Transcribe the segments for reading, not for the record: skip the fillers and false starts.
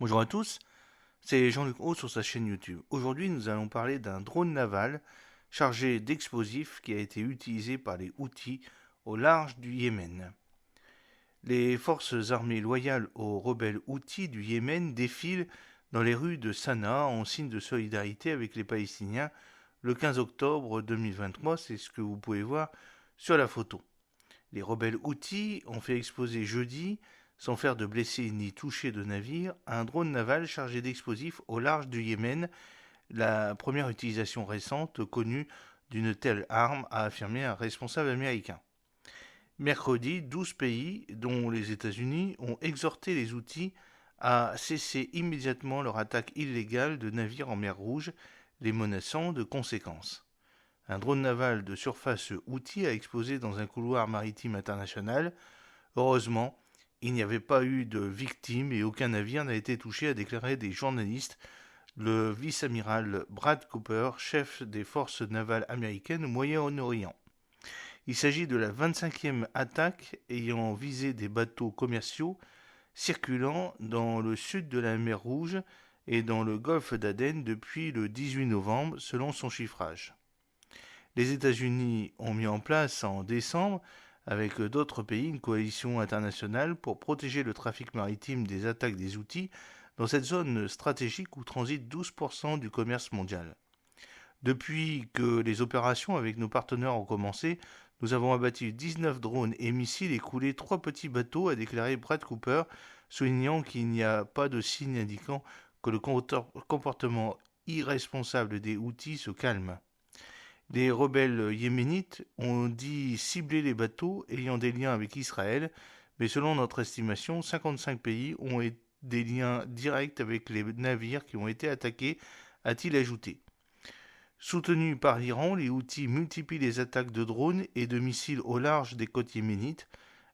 Bonjour à tous, c'est Jean-Luc Haut sur sa chaîne YouTube. Aujourd'hui, nous allons parler d'un drone naval chargé d'explosifs qui a été utilisé par les Houthis au large du Yémen. Les forces armées loyales aux rebelles Houthis du Yémen défilent dans les rues de Sanaa en signe de solidarité avec les Palestiniens le 15 octobre 2023, c'est ce que vous pouvez voir sur la photo. Les rebelles Houthis ont fait exploser jeudi, sans faire de blessés ni toucher de navire, un drone naval chargé d'explosifs au large du Yémen, la première utilisation récente connue d'une telle arme, a affirmé un responsable américain. Mercredi, 12 pays, dont les États-Unis, ont exhorté les Houthis à cesser immédiatement leur attaque illégale de navires en mer Rouge, les menaçant de conséquences. Un drone naval de surface Houthi a explosé dans un couloir maritime international. Heureusement, il n'y avait pas eu de victimes et aucun navire n'a été touché, a déclaré des journalistes le vice-amiral Brad Cooper, chef des forces navales américaines au Moyen-Orient. Il s'agit de la 25e attaque ayant visé des bateaux commerciaux circulant dans le sud de la mer Rouge et dans le golfe d'Aden depuis le 18 novembre, selon son chiffrage. Les États-Unis ont mis en place en décembre, avec d'autres pays, une coalition internationale pour protéger le trafic maritime des attaques des Houthis dans cette zone stratégique où transite 12% du commerce mondial. Depuis que les opérations avec nos partenaires ont commencé, nous avons abattu 19 drones et missiles et coulé 3 petits bateaux, a déclaré Brad Cooper, soulignant qu'il n'y a pas de signe indiquant que le comportement irresponsable des Houthis se calme. Les rebelles yéménites ont dit cibler les bateaux ayant des liens avec Israël, mais selon notre estimation, 55 pays ont des liens directs avec les navires qui ont été attaqués, a-t-il ajouté. Soutenus par l'Iran, les Houthis multiplient les attaques de drones et de missiles au large des côtes yéménites,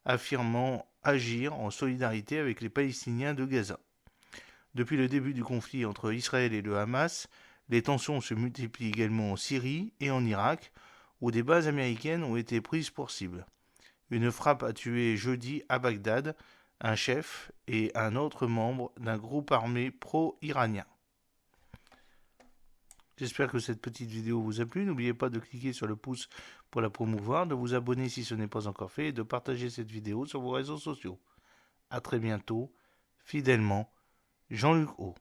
affirmant agir en solidarité avec les Palestiniens de Gaza. Depuis le début du conflit entre Israël et le Hamas, les tensions se multiplient également en Syrie et en Irak, où des bases américaines ont été prises pour cible. Une frappe a tué jeudi à Bagdad un chef et un autre membre d'un groupe armé pro-iranien. J'espère que cette petite vidéo vous a plu. N'oubliez pas de cliquer sur le pouce pour la promouvoir, de vous abonner si ce n'est pas encore fait et de partager cette vidéo sur vos réseaux sociaux. A très bientôt, fidèlement, Jean-Luc Haut.